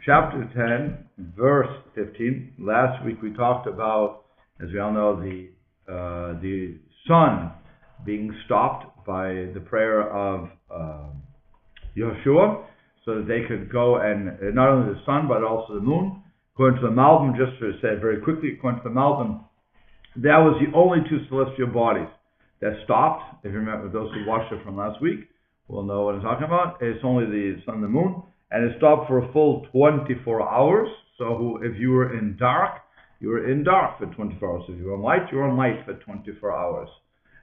chapter 10, verse 15. Last week we talked about, as we all know, the sun being stopped by the prayer of Yeshua, so that they could go and not only the sun but also the moon. According to the Malbim, just to say very quickly, according to the Malbim, that was the only two celestial bodies that stopped. If you remember, those who watched it from last week will know what I'm talking about. It's only the sun and the moon, and it stopped for a full 24 hours. So if you were in dark, you were in dark for 24 hours. If you were in light, you were in light for 24 hours.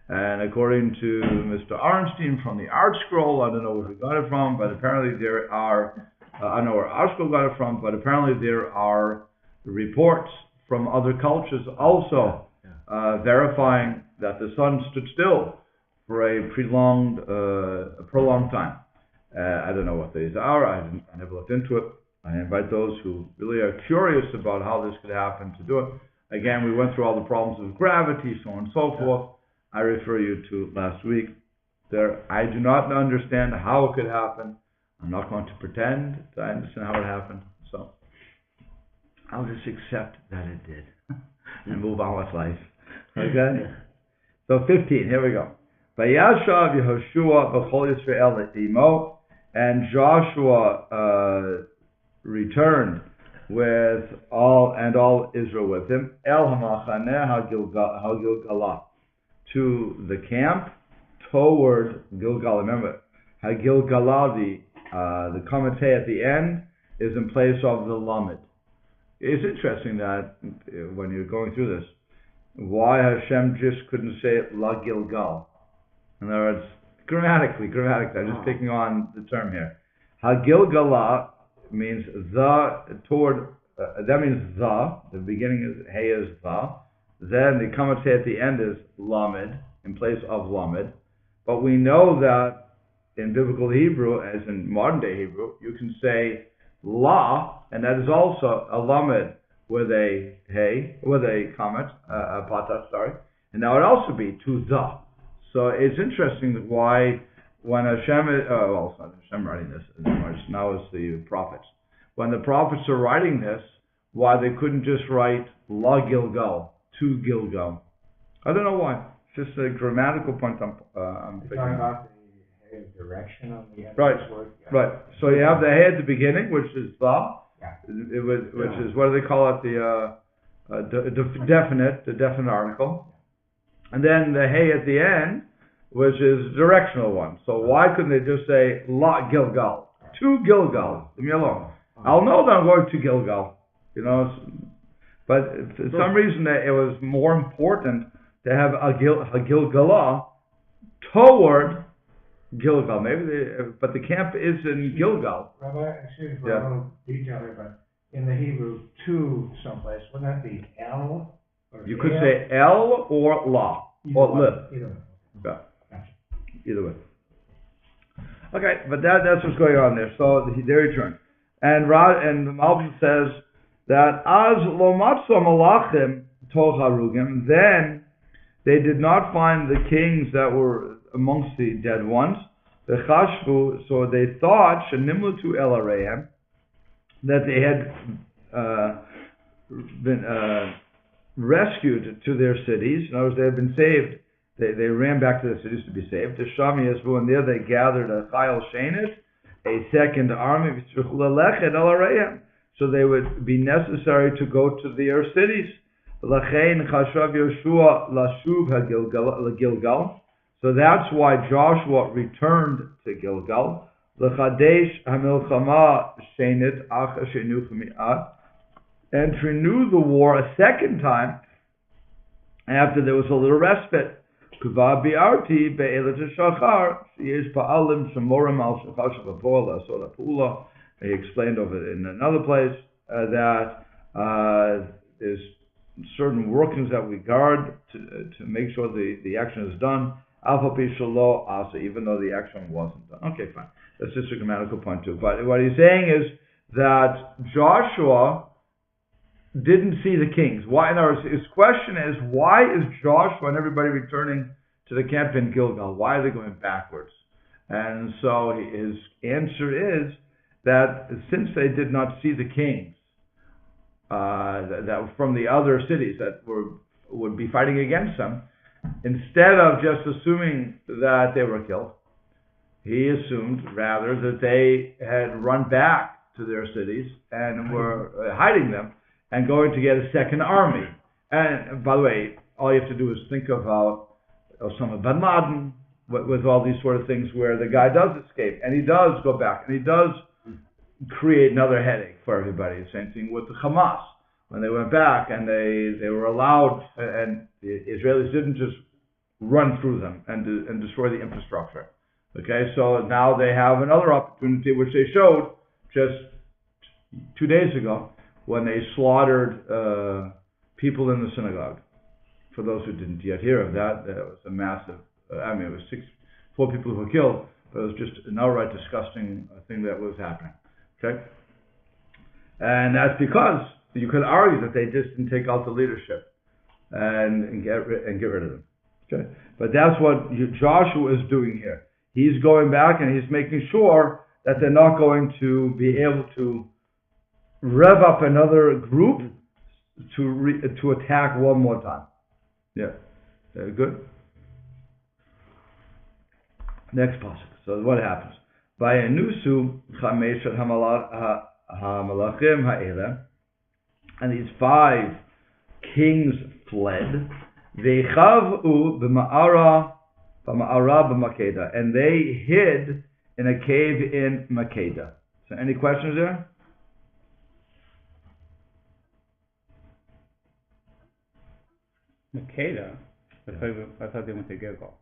And according to Mr. Arnstein from the Art Scroll, I don't know where he got it from, but apparently there are, I don't know where Art Scroll got it from, but apparently there are reports from other cultures also verifying that the sun stood still for a prolonged time. I don't know what days are. I never looked into it. I invite those who really are curious about how this could happen to do it. Again, we went through all the problems with gravity, so on and so forth. I refer you to last week. I do not understand how it could happen. I'm not going to pretend that I understand how it happened. So I'll just accept that it did and move on with life. Okay? So 15, here we go. Vayashav Yehoshua b'chol Yisrael imo, and Joshua returned with all Israel with him, El Hamachaneh HaGilgalah, to the camp toward Gilgal. Remember, HaGilgalah, the commentary at the end, is in place of the Lamed. It's interesting that when you're going through this, why Hashem just couldn't say it La Gilgal. In other words, grammatically, I'm just taking on the term here. HaGilgalah means that means the beginning is Hey is the. Then the commentary at the end is Lamed, in place of Lamed. But we know that in biblical Hebrew, as in modern day Hebrew, you can say La, and that is also a Lamed with a Hey, with a comment, a Patah, sorry. And that would also be to the. So it's interesting why when Hashem is, it's not Hashem writing this, now it's the prophets. When the prophets are writing this, why they couldn't just write La Gilgal, to Gilgal. I don't know why. It's just a grammatical point I'm picking up. The direction of the end right. of this word. Yeah. Right. So you have the Hey at the beginning, which is the, which is, what do they call it, the definite article. And then the Hey at the end, which is the directional one. So why couldn't they just say La Gilgal? To Gilgal. Leave me alone. I'll know that I'm going to Gilgal. You know, but for some reason it was more important to have a Gilgalah toward Gilgal. But the camp is in Gilgal. Rabbi, excuse me for a little detail here, but in the Hebrew, to someplace, wouldn't that be El? You could say El or La. Or Lib. Either way. Yeah. Either way. Okay, but that's what's going on there. So they returned. And the Malbim says that Az lo matzo malachim toch harugim, then they did not find the kings that were amongst the dead ones. V'chashvu, so they thought shenimlutu el areihem, that they had been rescued to their cities. In other words, they had been saved. They ran back to the cities to be saved. The Shami Yesvu, and there they gathered a Chayil Shenet, a second army, so they would be necessary to go to their cities. So that's why Joshua returned to Gilgal. And to renew the war a second time after there was a little respite. He explained over in another place that there's certain workings that we guard to make sure the action is done, even though the action wasn't done. Okay, fine. That's just a grammatical point too. But what he's saying is that Joshua didn't see the kings. Why? In other words, his question is, why is Joshua and everybody returning to the camp in Gilgal? Why are they going backwards? And so his answer is that since they did not see the kings that from the other cities that would be fighting against them, instead of just assuming that they were killed, he assumed rather that they had run back to their cities and were hiding them and going to get a second army. And by the way, all you have to do is think about Osama bin Laden with all these sort of things where the guy does escape and he does go back and he does create another headache for everybody. The same thing with the Hamas. When they went back and they were allowed, and the Israelis didn't just run through them and destroy the infrastructure. Okay, so now they have another opportunity, which they showed just 2 days ago when they slaughtered people in the synagogue. For those who didn't yet hear of that, it was a massive, it was 4 people who were killed, but it was just an outright disgusting thing that was happening. Okay? And that's because you could argue that they just didn't take out the leadership and get rid of them. Okay? But that's what Joshua is doing here. He's going back and he's making sure that they're not going to be able to rev up another group to attack one more time. Yeah, very good. Next passage. So what happens? Vayenusu chameshet hamalachim ha'ela, and these 5 kings fled. Vechavu b'ma'ara b'Makeda, and they hid in a cave in Makeda. So, any questions there? Makeda? I thought they went to Gilgal.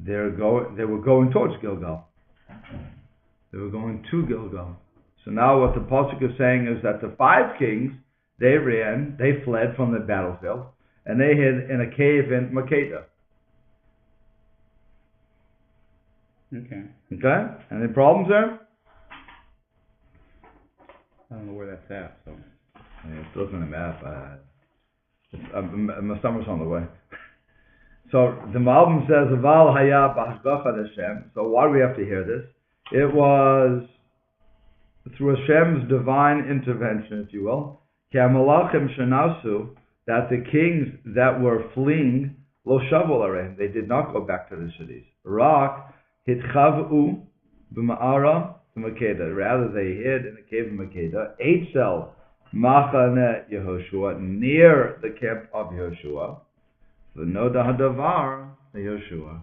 They were going towards Gilgal. They were going to Gilgal. So now what the pasuk is saying is that the 5 kings, they fled from the battlefield, and they hid in a cave in Makeda. Okay? Any problems there? I don't know where that's at, so. It's looking at the map. My summer's on the way. So the Malbim says, Aval haya b'hashgacha Hashem. So why do we have to hear this? It was through Hashem's divine intervention, if you will, ki hamalachim shenasu, that the kings that were fleeing, lo shavu areim, they did not go back to the cities. Rak hitchavu b'ma'ara b'Makeda. Rather, they hid in the cave of Makeda. Eitzel machane Yehoshua, near the camp of Yehoshua. V'noda hadavar Yehoshua,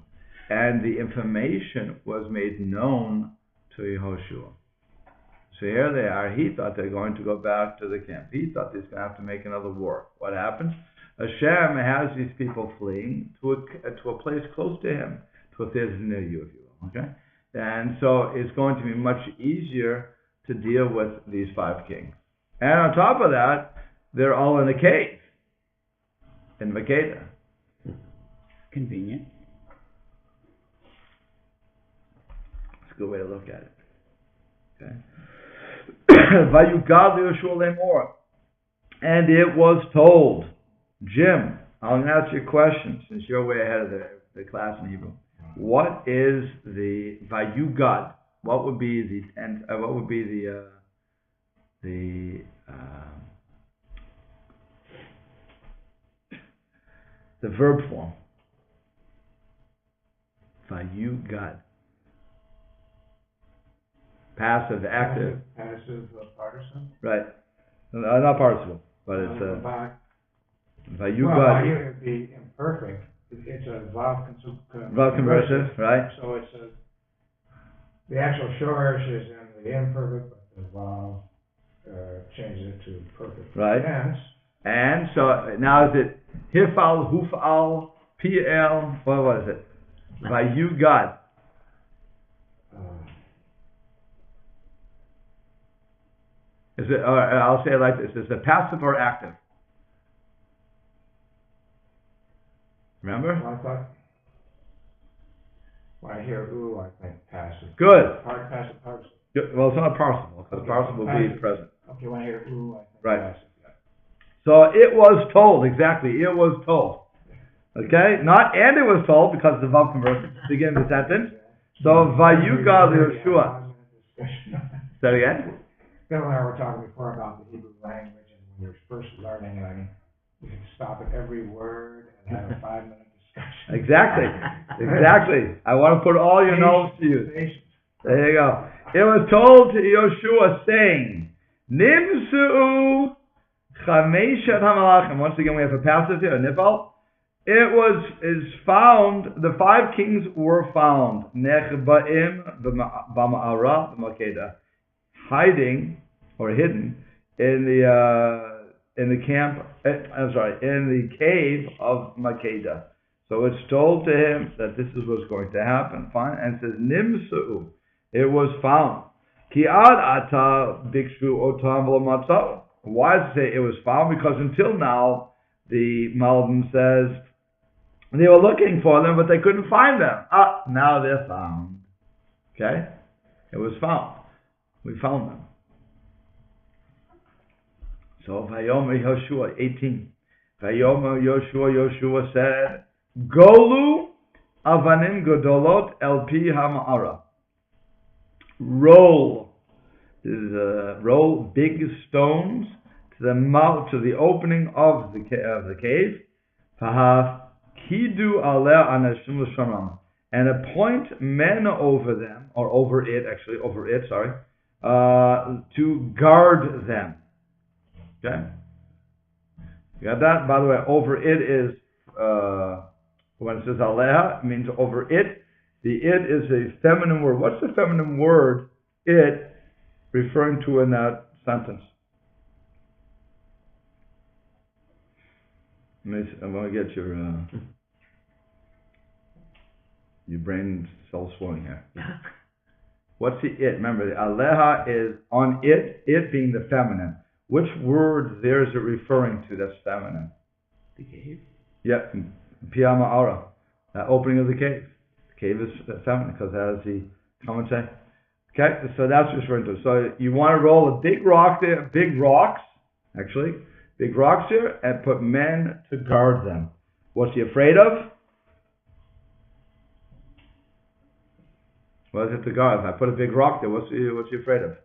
and the information was made known to Yehoshua. So here they are. He thought they're going to go back to the camp. He thought he's going to have to make another war. What happens? Hashem has these people fleeing to a place close to him, to a theater near you, if you will. Okay, and so it's going to be much easier to deal with these 5 kings. And on top of that, they're all in a cave in Makeda. Convenient. It's a good way to look at it. Okay. Vayugad Yehoshua lemor, and it was told. Jim, I'm going to ask you a question since you're way ahead of the class in Hebrew. What is the Vayugad? What would be the verb form? Vayugad. Passive, active. Passive participle. Right. Not participle, but it's Vayugad. Well, here it would be imperfect. It's a vav conversive, right? So it's the actual shorish is in the imperfect, but the vav changes it to perfect. Right. Tense. And so now is it hifal, hufal, pl? What is it? Vayugad. Is it? I'll say it like this: is it passive or active? Remember? Well, I thought when I hear ooh, I think passive. Good. Passive participle. Good. Well, it's not participle because participle will be present. Okay, when I hear ooh, I think Right. passive. Yeah. So it was told, exactly, it was told. Okay? Not and it was told because the vav conversion begins the sentence. So Vayugad Yehoshua. Say it again? Bill and I were talking before about the Hebrew language, and when you're first learning, you can stop at every word and have a 5-minute discussion. Exactly. I want to put all your notes to use. Patience. There you go. It was told to Yoshua saying, Nimsu Chameshet HaMalachim. Once again, we have a passage here, a nifal. Is found, the 5 kings were found, Nechba'im b'ma'ara b'makeda, hiding or hidden in the camp. In the cave of Makeda. So it's told to him that this is what's going to happen. Fine, and it says Nimsu, it was found. Ki ad ata bikshu otam v'lo matzah. Why does it say it was found? Because until now, the Malbim says they were looking for them, but they couldn't find them. Now they're found. Okay, it was found. We found them. So Vayomer Yoshua 18. Vayomer Yoshua said, Golu avanim godolot el pi hama'ara. Roll big stones to the mouth, to the opening of the cave. Pahaf kidu aleh anashim l'shamram, and appoint men over them, or over it, to guard them. Okay, you got that? By the way, over it is when it says aleha, it means over it. The it is a feminine word. What's the feminine word it referring to in that sentence? I'm going to get your brain cells flowing here. What's the it? Remember, the aleha is on it being the feminine. Which word there is it referring to that's feminine? The cave? Yeah, piyama ara. That opening of the cave. The cave is feminine because it has the commentary. Okay, so that's referring to. So you want to roll a big rock there, big rocks here, and put men to guard them. What's he afraid of? What is it to guard? If I put a big rock there, what's he afraid of?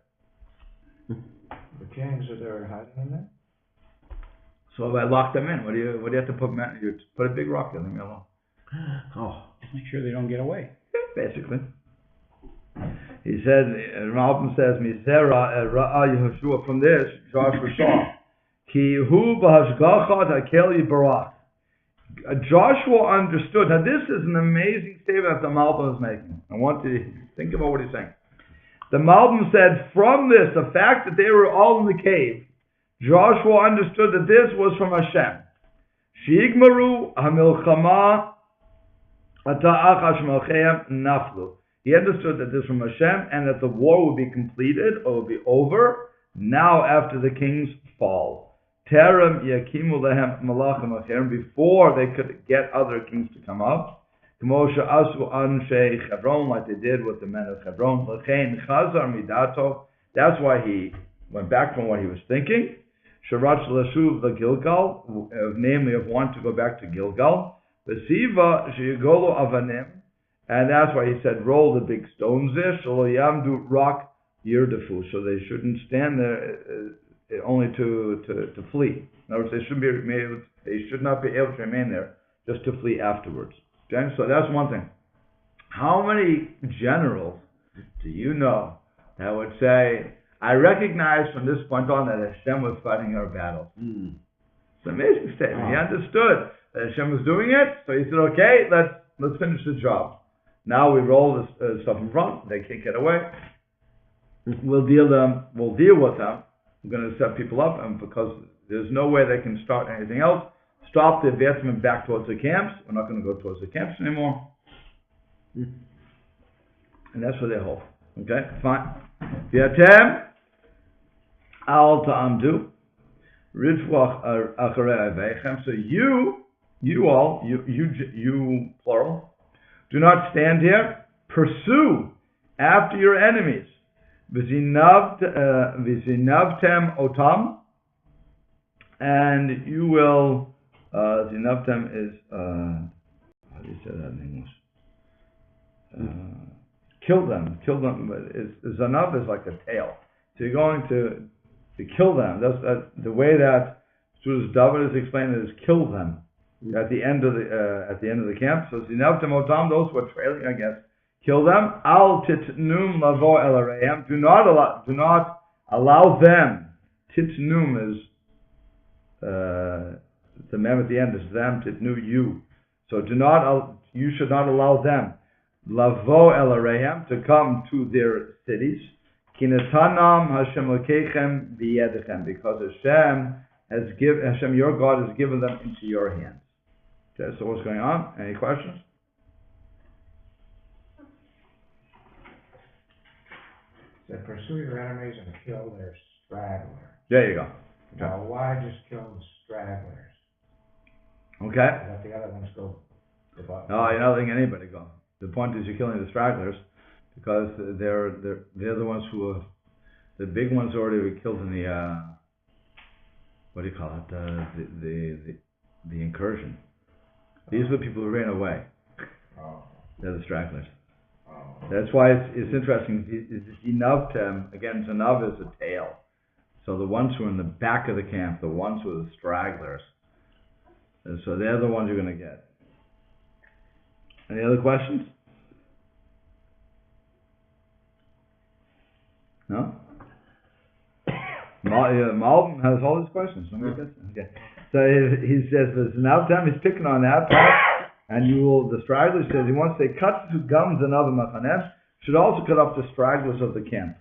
The kings are there hiding in there? So if I lock them in, what do you have to put men? You put a big rock there, leave me alone. Just make sure they don't get away. Yeah, basically. He said, Malbim says, Mizera ra'a Yehoshua, from this, Joshua saw, Ki hu b'hashgacha hakel yibarach. Joshua understood. Now this is an amazing statement that the Malbim is making. I want you to think about what he's saying. The Malbim said, from this, the fact that they were all in the cave, Joshua understood that this was from Hashem. Shigmaru hamilchama ata'achash melcheim naflu. He understood that this was from Hashem and that the war would be completed or would be over now after the kings fall. Terem yakimu lehem malachim acherim, before they could get other kings to come up. Asu Anshe Hebron, like they did with the men of Hebron. Chazar Midato. That's why he went back from what he was thinking. Sharat Lashuv the Gilgal, namely of wanting to go back to Gilgal. Vesiva Shigolo Avanim, and that's why he said roll the big stones there. Shalo Yamdu Rock Yirdefu, so they shouldn't stand there only to flee. In other words, they should not be able to remain there just to flee afterwards. Okay, so that's one thing. How many generals do you know that would say, I recognize from this point on that Hashem was fighting our battles? It's an amazing statement. He understood that Hashem was doing it, so he said, okay, let's finish the job. Now we roll this stuff in front, they can't get away. We'll deal with them. We're going to set people up, and because there's no way they can start anything else, stop the advancement back towards the camps. We're not going to go towards the camps anymore. And that's what they hold. Okay, fine. V'yatem al ta'amdu ridvach acharei aveichem. So you all, plural, do not stand here. Pursue after your enemies. V'zinavtem otam, and you will. Zinavtem is how do you say that in English? kill them. Zanav is like a tail. So you're going to kill them. That's the way that David is explaining it is kill them at the end of the camp. So Zinav Temotam, those who are trailing, I guess, kill them. Al titnum lavo el areim. Do not allow them. Titnum is the mem at the end is them. Titnu you. So you should not allow them. Lavo el areim, to come to their cities. Kinetanam Hashem Lokechem biyedechem, because Hashem your God has given them into your hands. Okay, so what's going on? Any questions? So pursue your enemies and kill their stragglers. There you go. Okay. Now, why just kill the stragglers? Okay. Let the other ones go. No, you're not letting anybody go. The point is you're killing the stragglers because they're the ones who are the big ones already were killed in the what do you call it? The incursion. These are the people who ran away. Oh. They're the stragglers. Oh. That's why it's interesting. Again, Zanav is a tail. So the ones who are in the back of the camp, the ones who are the stragglers. And so they're the ones you're going to get. Any other questions? No? Malvin has all these questions. Okay. So he says, now time he's picking on that part, and the straggler says, he wants to say, cut to gums and other machanem, should also cut off the stragglers of the camp.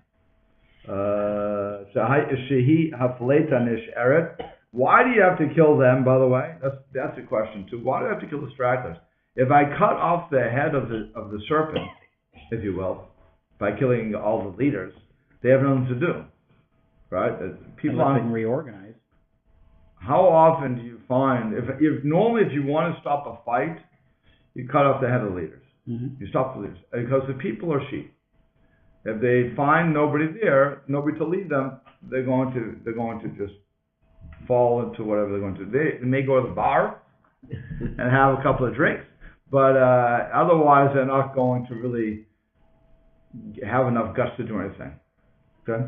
Why do you have to kill them, by the way? That's a question too. Why do I have to kill the stragglers? If I cut off the head of the serpent, if you will, by killing all the leaders, they have nothing to do. Right? People unless they can reorganize. How often do you find, if normally if you want to stop a fight, you cut off the head of the leaders. Mm-hmm. You stop the leaders. Because the people are sheep. If they find nobody there, nobody to lead them, they're going to just fall into whatever they're going to do. They may go to the bar and have a couple of drinks, but otherwise they're not going to really have enough guts to do anything. Okay?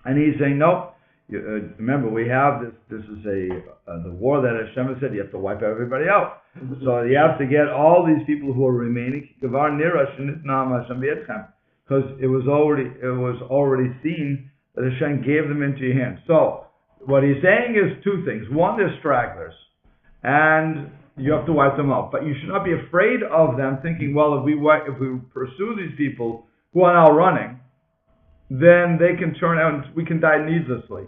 And he's saying, no. Remember, we have this. This is the war that Hashem has said you have to wipe everybody out. So you have to get all these people who are remaining. Because it was already seen that Hashem gave them into your hands. So what he's saying is two things. One, they're stragglers, and you have to wipe them out. But you should not be afraid of them, thinking, well, if we pursue these people who are now running, then they can turn out and we can die needlessly.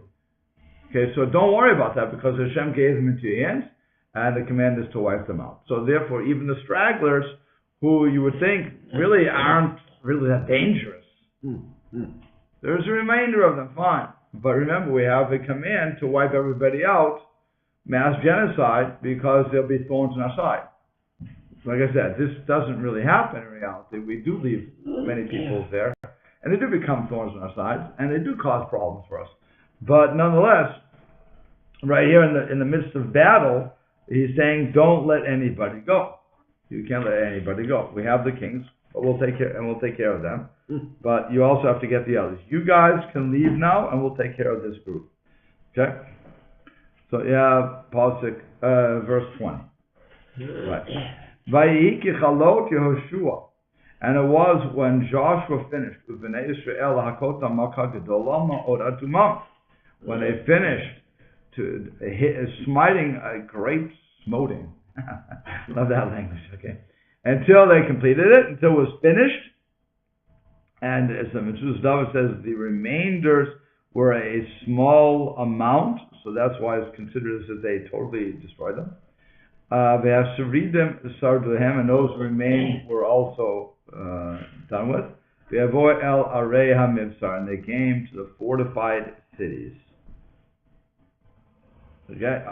Okay, so don't worry about that because Hashem gave them into your hands and the command is to wipe them out. So therefore, even the stragglers, who you would think really aren't really that dangerous, there's a remainder of them, fine. But remember, we have a command to wipe everybody out, mass genocide, because there'll be thorns in our side. Like I said, this doesn't really happen in reality. We do leave many people there. And they do become thorns on our sides, and they do cause problems for us. But nonetheless, right here in the midst of battle, he's saying, don't let anybody go. You can't let anybody go. We have the kings, but we'll take care of them. But you also have to get the others. You guys can leave now, and we'll take care of this group. Okay? So Pasuk, verse 20. Right. Vayihi ki chalot Yehoshua. And it was when Joshua finished with Bnei Israel hakota makah gedolama oratumam, when they finished smiting a great smoting. Love that language. Okay, until they completed it, until it was finished. And as the Mitzvah David says, the remainders were a small amount, so that's why it's considered as if they totally destroyed them. They have Saridim, Sarduhem, and those remained were also done with. Ve'avoy el arei hamivsar, and they came to the fortified cities. Okay,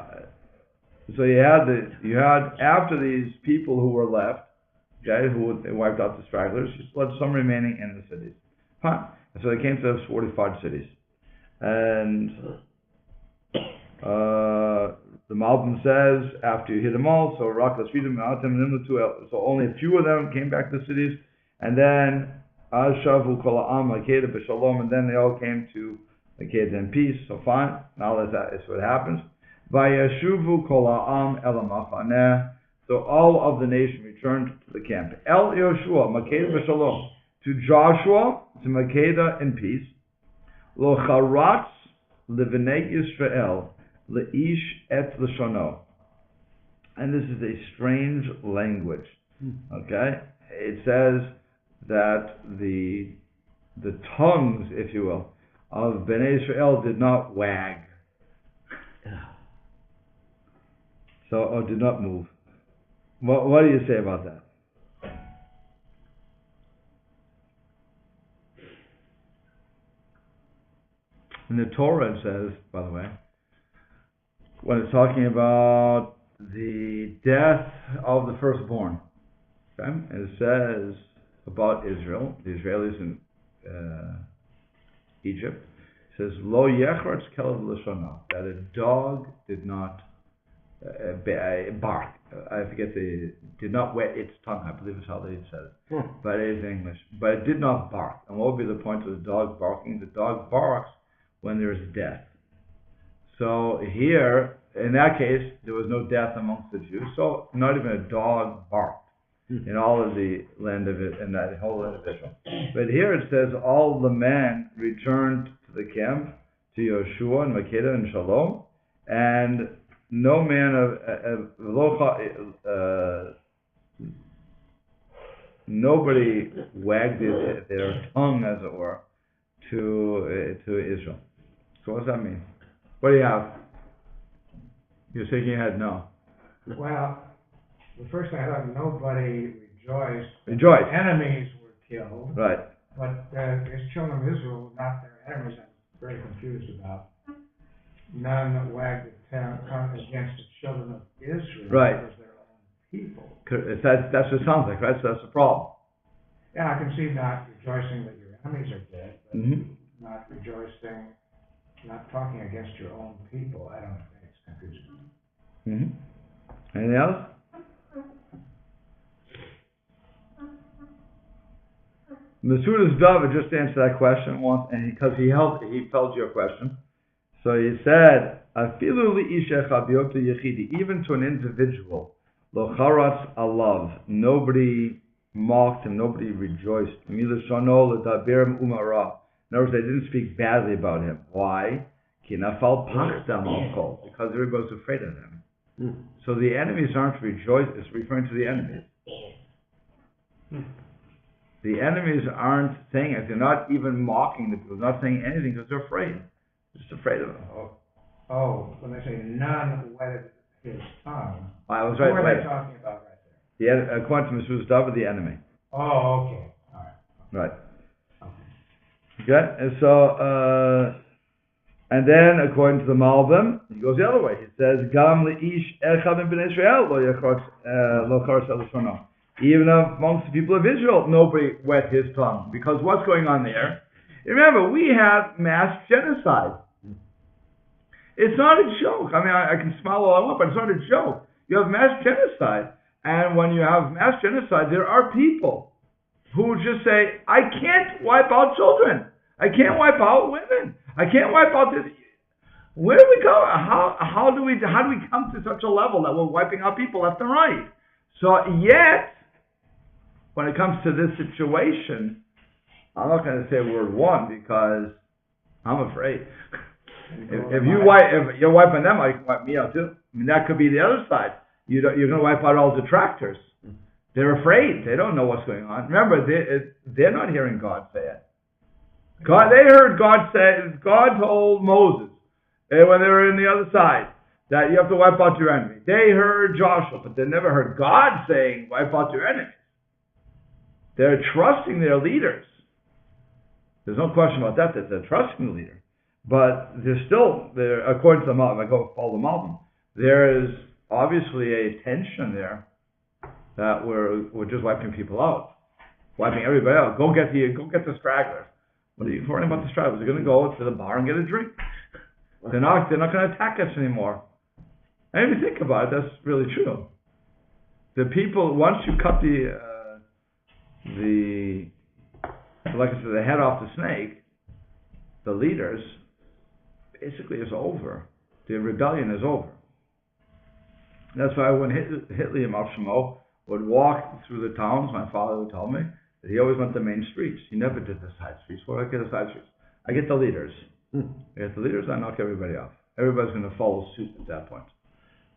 so you had after these people who were left, okay, who they wiped out the stragglers, you still had some remaining in the cities. Fine. And so they came to those fortified cities, and the Malbim says after you hit them all, so only a few of them came back to the cities. And then Ashavu kol ha'am Makeda b'shalom, and then they all came to Makeda in peace. So fine. Now that is what happens. Vayashuvu kol ha'am el ha'machaneh. So all of the nation returned to the camp. El Yoshua Makeda b'shalom, to Joshua, to Makeda in peace. Lo charatz levenei Yisrael leish et l'shono. And this is a strange language. Okay, it says that the tongues, if you will, of Bnei Israel did not wag, or did not move. What do you say about that? In the Torah it says, by the way, when it's talking about the death of the firstborn, okay, and it says about Israel, the Israelis in Egypt, it says, Lo yechratz kelev l'shono, that a dog did not bark. I forget did not wet its tongue, I believe is how they said it. But it is English. But it did not bark. And what would be the point of the dog barking? The dog barks when there is death. So here, in that case, there was no death amongst the Jews, so not even a dog barked in all of the land of it, in that whole land of Israel. But here it says all the men returned to the camp, to Yoshua and Makeda and Shalom, and no man nobody wagged their tongue, as it were, to Israel. So what does that mean? What do you have? You're shaking your head, no. Well, the first thing I thought, nobody rejoiced. Rejoiced. Enemies were killed. Right. But his children of Israel were not their enemies. I'm very confused about. None wagged the tongue against the children of Israel. Right. Because their own people. That's what it sounds like, right? So that's the problem. Yeah, I can see not rejoicing that your enemies are dead, but not rejoicing, not talking against your own people. I don't think it's confusing. Anything else? Masuda's David just answered that question once, and because he felt your question. So he said, even to an individual, lo charatz alav, nobody mocked him, nobody rejoiced. In other words, they didn't speak badly about him. Why? Because everybody was afraid of him. So the enemies aren't rejoicing, it's referring to the enemies. The enemies aren't saying it, they're not even mocking the people, they're not saying anything because they're afraid. They're just afraid of him. Oh, when they say none wetted his tongue, I was right. Who are they talking about right there? According to Masuda's David, the enemy. Oh, okay. All right. Right. Okay, and so, and then according to the Malbim, he goes the other way. He says, "Gam leish echad min bnei Israel lo charatz el l'shono." Even amongst the people of Israel, nobody wet his tongue, because what's going on there? Remember, we have mass genocide. It's not a joke. I mean, I can smile all I want, but it's not a joke. You have mass genocide, and when you have mass genocide, there are people who just say, "I can't wipe out children. I can't wipe out women. I can't wipe out this." Where do we go? How do we come to such a level that we're wiping out people left and right? So yet, when it comes to this situation, I'm not going to say word one because I'm afraid. If you're wiping them, I can wipe me out too. I mean, that could be the other side. You're going to wipe out all detractors. They're afraid. They don't know what's going on. Remember, they're not hearing God say it. They heard God say. God told Moses when they were in the other side that you have to wipe out your enemy. They heard Joshua, but they never heard God saying, "Wipe out your enemies." They're trusting their leaders. There's no question about that. That they're trusting the leader. But they're according to the Malbim, I go follow the Malbim, there is obviously a tension there that we're just wiping people out, wiping everybody out. Go get the stragglers. What are you worrying about the stragglers? They're going to go to the bar and get a drink. They're not going to attack us anymore. And if you think about it, that's really true. The people, once you cut the But like I said, the head off the snake, the leaders, basically is over. The rebellion is over. That's why when Hitler Shemo would walk through the towns, my father would tell me that he always went the main streets. He never did the side streets. What do I get the side streets? I get the leaders. I get the leaders, I knock everybody off. Everybody's going to follow suit at that point.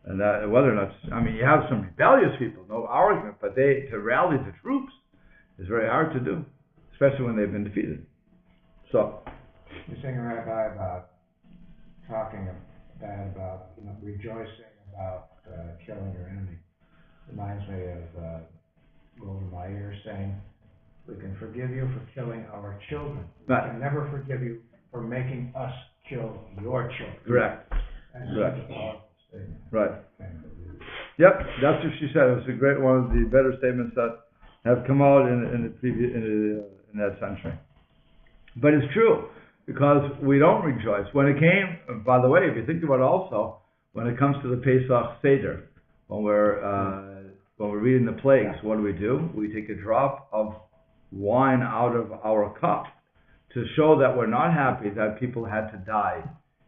And that, whether or not, you have some rebellious people, no argument, but to rally the troops is very hard to do, especially when they've been defeated. So, you're saying right about talking bad about, rejoicing about killing your enemy. Reminds me of Golda Meir saying, "We can forgive you for killing our children. We can never forgive you for making us kill your children." Correct. That's Correct. such a powerful statement. Right. Yep, that's what she said. It was a great one of the better statements that have come out in that century. But it's true, because we don't rejoice. When it came, by the way, if you think about it also, when it comes to the Pesach Seder, when we're reading the plagues, what do? We take a drop of wine out of our cup to show that we're not happy that people had to die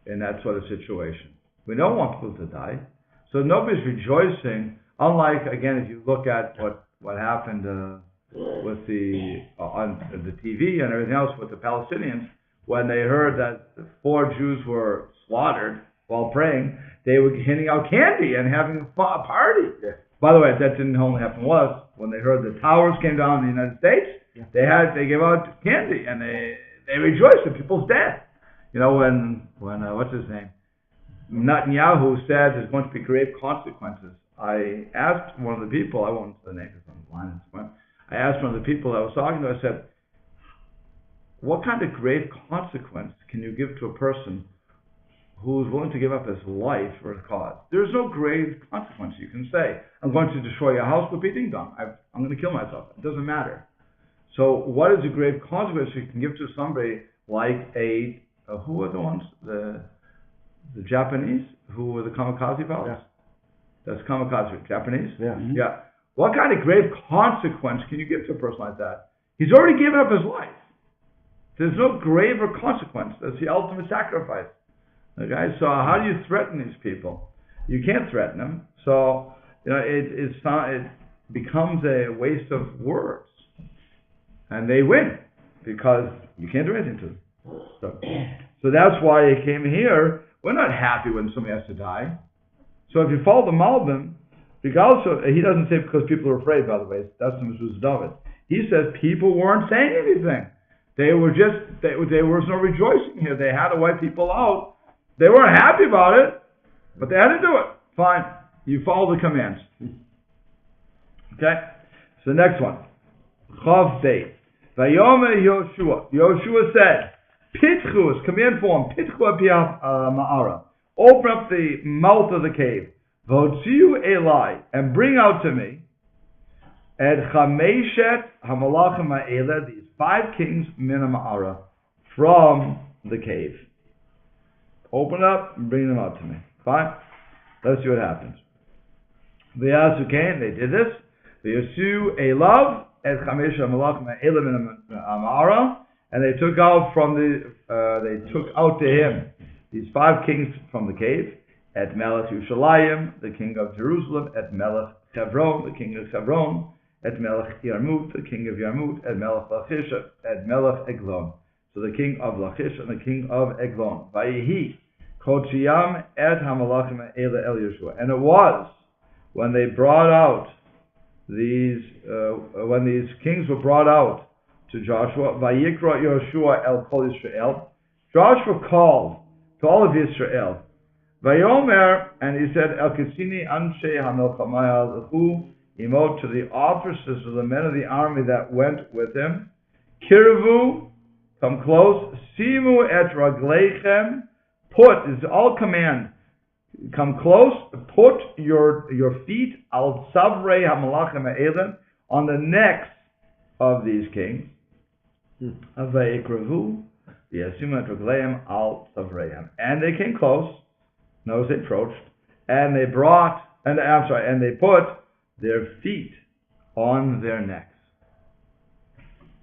in that sort of situation. We don't want people to die. So nobody's rejoicing, unlike, again, if you look at what happened with on the TV and everything else with the Palestinians, when they heard that 4 Jews were slaughtered while praying, they were handing out candy and having a party. Yeah. By the way, that didn't only happen once. When they heard the towers came down in the United States, they gave out candy and they rejoiced that people's dead. When what's his name? Netanyahu said there's going to be grave consequences. I asked one of the people, I won't say the name because I'm blind, I asked one of the people I was talking to, I said, what kind of grave consequence can you give to a person who is willing to give up his life for a cause? There's no grave consequence. You can say, I'm going to destroy your house, but ding dong, I'm going to kill myself. It doesn't matter. So what is a grave consequence you can give to somebody like who were the ones? The Japanese, who were the kamikaze pilots? Yeah. That's kamikaze, Japanese? Yeah. Mm-hmm. Yeah. What kind of grave consequence can you give to a person like that? He's already given up his life. There's no graver consequence. That's the ultimate sacrifice. Okay, so how do you threaten these people? You can't threaten them. So, it becomes a waste of words. And they win, because you can't do anything to them. So that's why it came here. We're not happy when somebody has to die. So if you follow the Malbim, because he doesn't say because people are afraid, by the way. That's the Mezuzah David. He says people weren't saying anything. There was no rejoicing here. They had to wipe people out. They weren't happy about it, but they had to do it. Fine. You follow the commands. Okay? So next one. Chav Beit. Vayomer Yoshua. Yoshua said, Pitchu is command form. Pitchu apiyah ma'ara. Open up the mouth of the cave. Votziu Eli, and bring out to me Ed Chameshet Hamalachim Ha'ela, these 5 kings min ma'ara, from the cave. Open up and bring them out to me. Fine. Let's see what happens. V'yasu came, they did this. V'yasu Elav Ed Chameshet Hamalachim Ha'ela min ma'ara, and they took out to him these 5 kings from the cave. Et Melech Yerushalayim, the king of Jerusalem. Et Melech Hebron, the king of Hebron. Et Melech Yarmut, the king of Yarmut. Et Melech Lachish, et Melech Eglon. So the king of Lachish and the king of Eglon. Vayihi Kochiyam et Hamalachim Eila El Yeshua. And it was when they brought out when these kings were brought out to Joshua. Vayikra Yoshua El Kol Yisrael. Joshua called to all of Israel. Vayomer, and he said, El Kisini Anshe Hamilchamaya Lechu Imo, to the officers of the men of the army that went with him. Kirvu, come close. Simu et Raglechem, put, is all command. Come close, put your feet al Savrei Hamalachim Ha'elim, on the necks of these kings. Vayikravu, Yasimu et Raglechem al Savreihem. And they came close. Notice they approached, and they put their feet on their necks.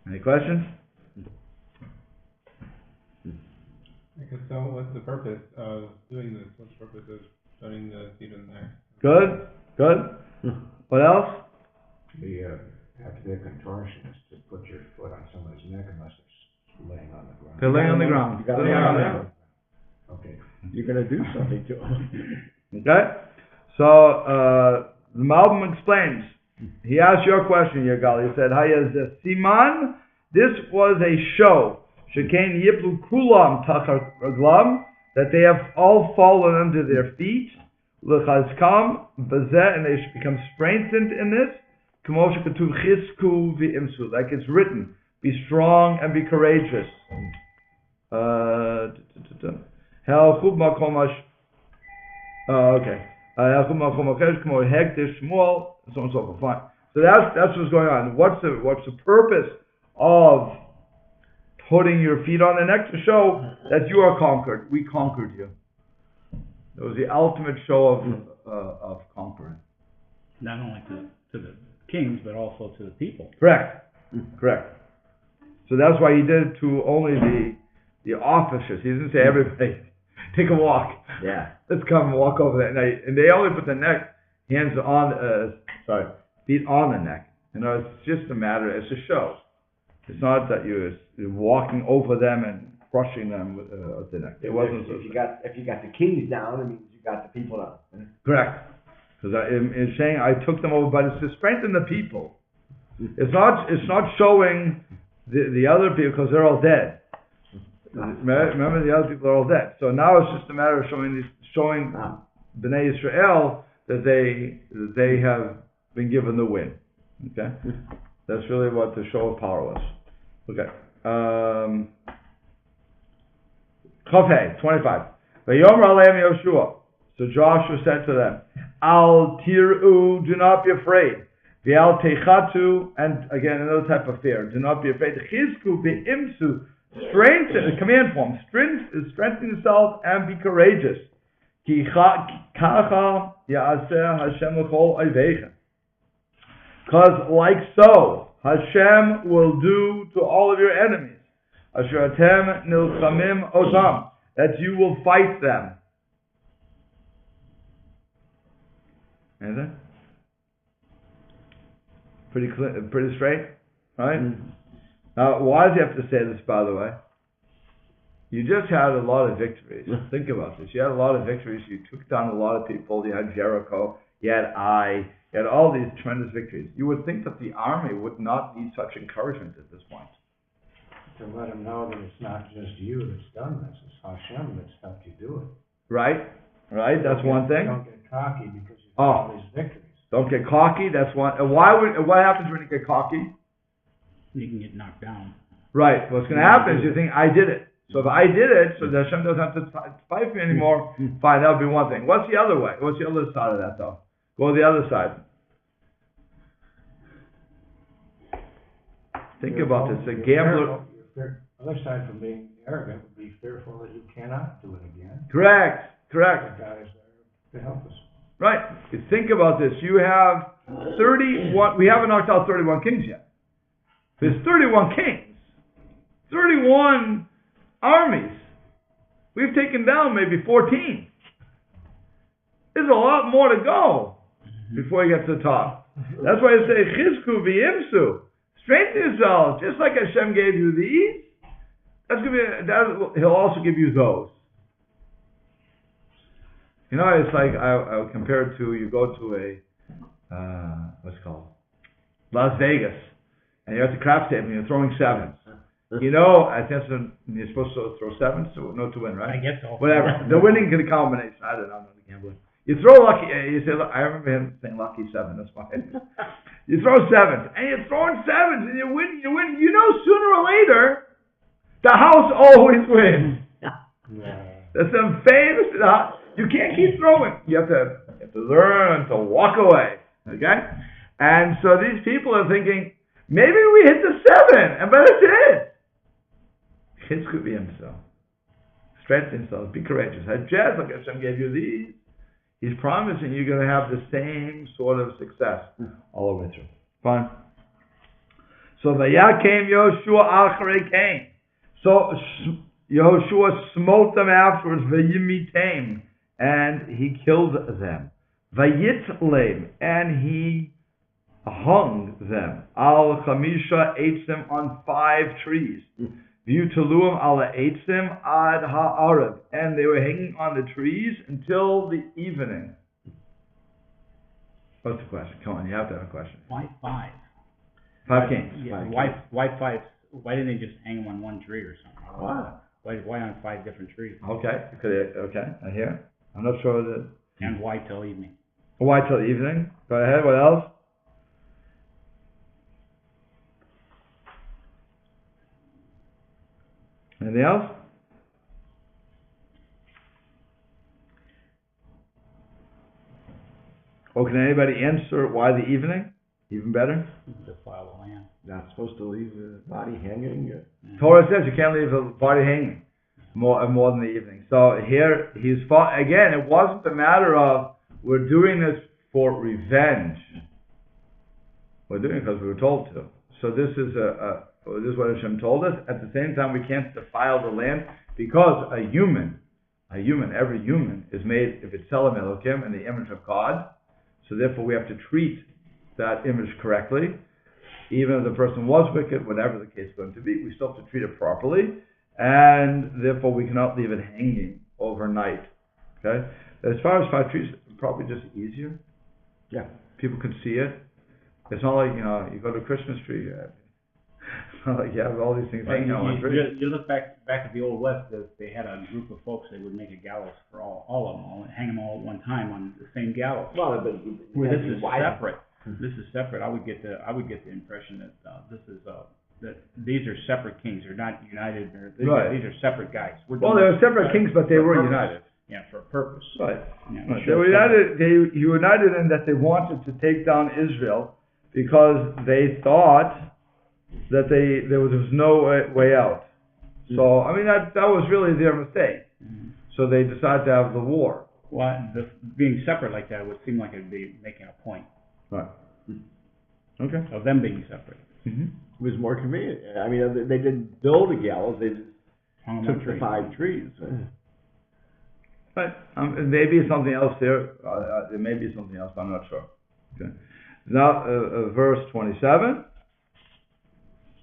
Any questions? So what's the purpose of doing this? What's the purpose of shutting the seat in the neck? Good, good. What else? Have to be a contortionist to put your foot on somebody's neck unless it's laying on the ground. They're laying on the ground. You gotta They're lay laying on on the the ground. Okay. You're gonna do something to them. Okay? So, the Malbim explains. He asked your question, Yagal. He said, Hayaz Siman, this was a show. Shekain Yiplu Kulam Tachar Raglam, that they have all fallen under their feet. L'chazkam, Bazeh, and they should become strengthened in this. K'moshe Katuv Chisku V'imsu, like it's written, be strong and be courageous. Helchub Makom Hash. Okay. Helchub Makom Hash, K'mo Hektish Shmuel, so on and so forth. Fine. So that's what's going on. What's the purpose of putting your feet on the neck? To show that you are conquered. We conquered you. It was the ultimate show of conquering. Not only to the kings, but also to the people. Correct. So that's why he did it to only the officers. He didn't say everybody, take a walk. Yeah. Let's come and walk over there. And they only put the feet on the neck. You know, it's just a matter, it's a show. It's not that you're walking over them and crushing them with the neck. It wasn't. If you got the kings down, it means you got the people down. Correct. Because in saying I took them over, but it's to strengthen the people. It's not showing the other people because they're all dead. Remember, the other people are all dead. So now it's just a matter of showing Bnei Israel that they have been given the win. Okay, that's really what the show of power was. Okay. Chofei 25. Vayomer Aleim Yoshua. So Joshua said to them, Al tiru, do not be afraid. V'al techatu, and again another type of fear. Do not be afraid. Chizku be'imsu, strengthen, the command form. Strengthen yourself and be courageous. Ki kacha ya'aseh Hashem l'chol oiveicha. Because like so, Hashem will do to all of your enemies. Asher atem nilchamim otam, that you will fight them. Anything? Pretty straight, right? Mm-hmm. Now, why does he have to say this, by the way? You just had a lot of victories. Think about this. You had a lot of victories. You took down a lot of people. You had Jericho. You had Ai. You had all these tremendous victories. You would think that the army would not need such encouragement at this point. To let them know that it's not just you that's done this. It's Hashem that's helped you do it. Right. That's one thing. Don't get cocky because you've got all these victories. Don't get cocky. That's one. And what happens when you get cocky? You can get knocked down. Right. What's going to happen is you think, I did it. So if I did it, so that Hashem doesn't have to fight for me anymore, fine, that would be one thing. What's the other way? What's the other side of that, though? Go to the other side. Think about this. A gambler... The other side from being arrogant would be fearful that you cannot do it again. Correct. The God is there to help us. Right. You think about this. You have 31... We haven't knocked out 31 kings yet. There's 31 kings. 31 armies. We've taken down maybe 14. There's a lot more to go before you get to the top. That's why you say, Chizku v'imsu. Strengthen yourselves, just like Hashem gave you these. He'll also give you those. You know, it's like I would compare it to, you go to a what's it called, Las Vegas, and you're at the craps table and you're throwing sevens. You know, I think you're supposed to throw sevens to win, right? I guess so. Whatever. The winning combination. I don't know. I'm not a gambler. You throw lucky. You say, I remember him saying lucky seven. That's fine. You throw sevens, and you're throwing sevens, and you win. You know, sooner or later, the house always wins. That's some famous. You can't keep throwing. You have to learn to walk away. Okay. And so these people are thinking, maybe we hit the seven, but that's it. Kids could be himself. Strengthen himself. Be courageous. Just like Hashem gave you these, He's promising you're going to have the same sort of success all over through. Fine. So Vayakem Yoshua Acharei came. So Yehoshua smote them afterwards, v'yimitem, and he killed them. V'yitlem, and he hung them. Al chamisha eitzim, on 5 trees. V'yutaluim ala eitzim ad ha'arab, and they were hanging on the trees until the evening. What's the question? Come on, you have to have a question. Why 5? 5 kings. Yeah, why 5? Why didn't they just hang them on one tree or something? Wow. Why on 5 different trees? Okay, I hear. I'm not sure that. And why till evening? Why till evening? Go ahead, what else? Anything else? Or can anybody answer why the evening? Even better? Defile the land. Not supposed to leave the body hanging. Torah says you can't leave the body hanging more than the evening. So here he's fought again. It wasn't a matter of we're doing this for revenge. We're doing it because we were told to. So this is what Hashem told us. At the same time, we can't defile the land because every human is made if it's Tzelem Elokim in the image of God. So therefore, we have to treat that image correctly. Even if the person was wicked, whatever the case is going to be, we still have to treat it properly, and therefore we cannot leave it hanging overnight. Okay? As far as 5 trees, it's probably just easier. Yeah. People can see it. It's not like, you go to a Christmas tree. It's not like you have all these things hanging on a tree. You look back at the Old West, they had a group of folks, they would make a gallows for all of them, and hang them all at one time on the same gallows. Well, but This is separate. This is separate. I would get the impression that that these are separate kings. They're not united. Right. These are separate guys. They were separate kings, but they were united. Yeah, for a purpose. Right. Yeah, Right. They were united. They united in that they wanted to take down Israel because they thought that there was no way out. So I mean that was really their mistake. Mm-hmm. So they decided to have the war. Well, being separate like that would seem like it'd be making a point. Right. Okay. Of them being separate. Mm-hmm. It was more convenient. I mean, they didn't build a gallows; they just took the 5 trees. Right. Maybe something else there. There may be something else, but I'm not sure. Okay. Now, verse 27,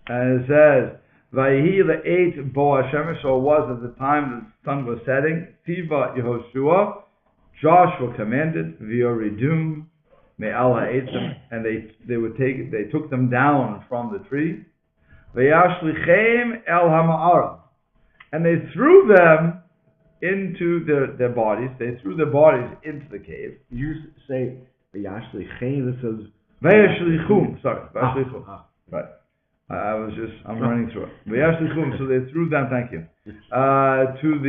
and it says, "Vayihi le'et bo hashemesh." So it was at the time the sun was setting. Tiva Yehoshua, Joshua commanded, "V'yoridum me'al ha'etzim," and they took them down from the tree. "V'yashlichem el ha'ma'ara," and they threw them into their bodies. They threw their bodies into the cave. You say v'yashlichem. This is V'yashlichum. Sorry, v'yashlichum. Right. I'm running through it. V'yashlichum. So they threw them. Thank you. To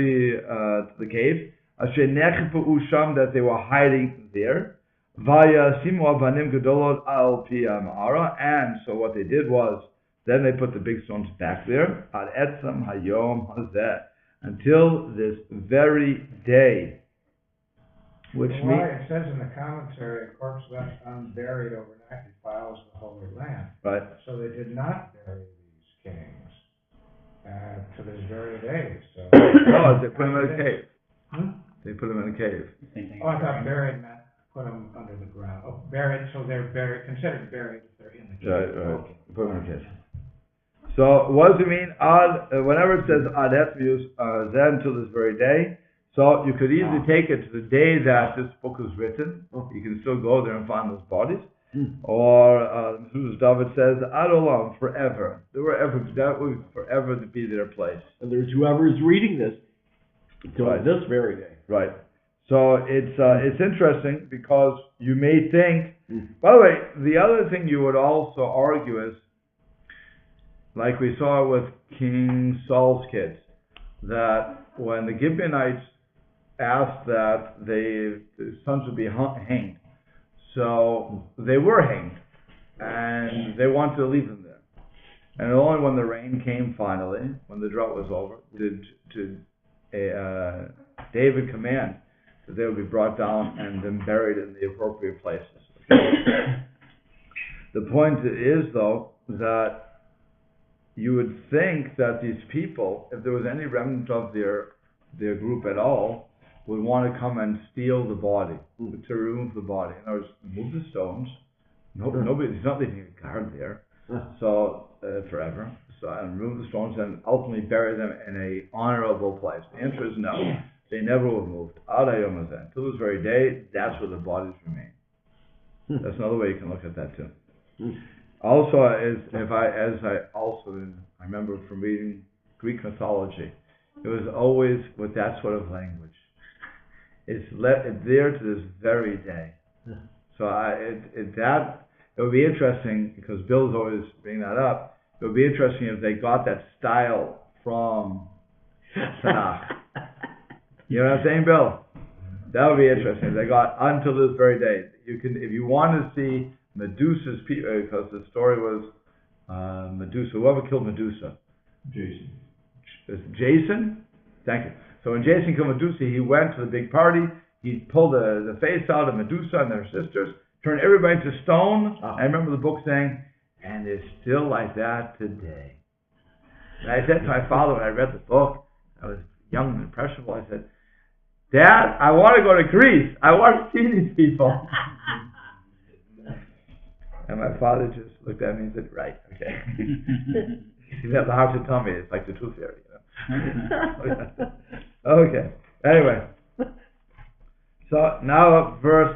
the cave. Asher nechpu usham, that they were hiding there. Vayasimu avanim gedolot al pi ha'ma'ara. And so what they did was, then they put the big stones back there. Ad etzam hayom hazeh, until this very day. Which means it says in the commentary, a corpse left unburied overnight defiles the Holy Land. right. So they did not bury these kings to this very day. So No, they put them in a cave. They put them in a cave. Oh, I thought buried meant put them under the ground. Oh, buried, so they're considered buried if they're in the cave. Right. Okay. Put them in a cave. So what does it mean? Whenever it says ad etmius, then until this very day. So you could easily take it to the day that this book was written. You can still go there and find those bodies. Or David says ad olam, forever. That would forever be their place. and there's whoever is reading this until this very day. Right. So it's interesting because you may think. By the way, the other thing you would also argue is, like we saw with King Saul's kids, that when the Gibeonites asked that the sons would be hanged, so they were hanged, and they wanted to leave them there. And only when the rain came finally, when the drought was over, did David command that they would be brought down and then buried in the appropriate places. The point is, though, that you would think that these people, if there was any remnant of their group at all, would want to come and steal the body, to remove the body. In other words, remove the stones. Nobody's not leaving a guard there, so forever. So and remove the stones and ultimately bury them in a honorable place. The answer is no. They never were moved. Till this very day, that's where the bodies remain. That's another way you can look at that too. Also, I remember from reading Greek mythology, it was always with that sort of language. It's there to this very day. So it would be interesting, because Bill's always bringing that up. It would be interesting if they got that style from Tanakh. You know what I'm saying, Bill? That would be interesting. If they got until this very day. You can, if you want to see Medusa's people, because the story was Medusa. Whoever killed Medusa? Jason. Jason? Thank you. So when Jason killed Medusa, he went to the big party. He pulled the face out of Medusa and their sisters, turned everybody into stone. I remember the book saying, and it's still like that today. And I said to my father when I read the book, I was young and impressionable, I said, Dad, I want to go to Greece. I want to see these people. And my father just looked at me and said, right, okay. He didn't have the heart to tell me. It's like the tooth fairy, Okay. Anyway. So now verse